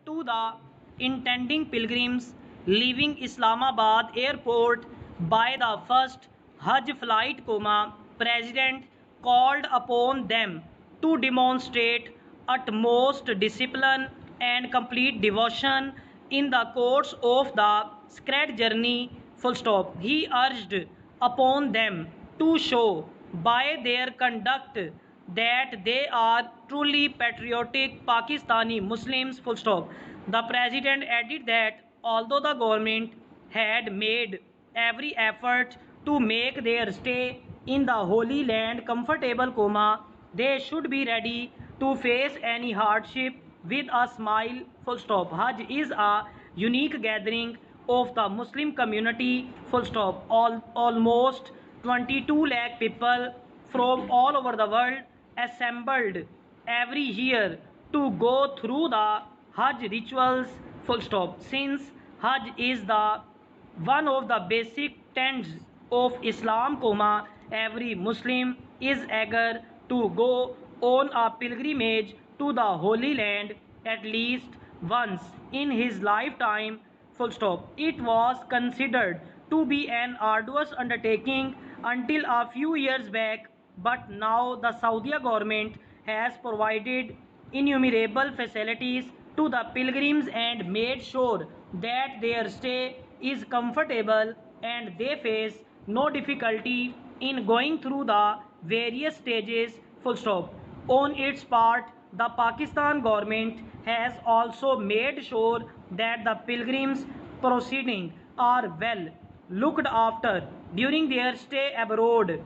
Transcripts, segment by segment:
to the intending pilgrims leaving Islamabad airport by the first Hajj flight, President called upon them to demonstrate utmost discipline and complete devotion in the course of the sacred journey. He urged upon them to show by their conduct that they are truly patriotic Pakistani Muslims. The president added that although the government had made every effort to make their stay in the Holy Land comfortable, they should be ready to face any hardship with a smile. Hajj is a unique gathering of the Muslim community. Almost 22 lakh people from all over the world assembled every year to go through the Hajj rituals. Since Hajj is the one of the basic tenets of Islam, every Muslim is eager to go on a pilgrimage to the Holy Land at least once in his lifetime. It was considered to be an arduous undertaking until a few years back, but now the Saudi government has provided innumerable facilities to the pilgrims and made sure that their stay is comfortable and they face no difficulty in going through the various stages. On its part, the Pakistan government has also made sure that the pilgrims proceeding are well looked after during their stay abroad.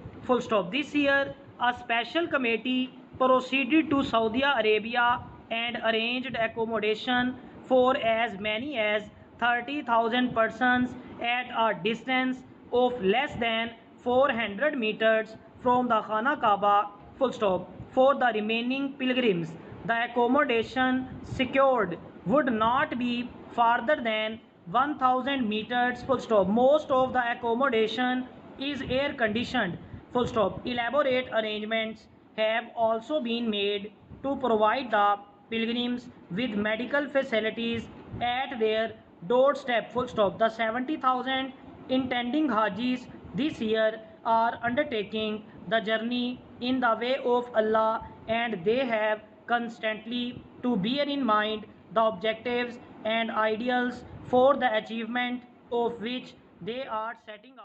This year, a special committee proceeded to Saudi Arabia and arranged accommodation for as many as 30,000 persons at a distance of less than 400 meters from the Khana Kaaba. For the remaining pilgrims, the accommodation secured would not be farther than 1000 meters. Most of the accommodation is air conditioned. Elaborate arrangements have also been made to provide the pilgrims with medical facilities at their doorstep. The 70,000 intending Hajis this year are undertaking the journey in the way of Allah, and they have constantly to bear in mind the objectives and ideals for the achievement of which they are setting out.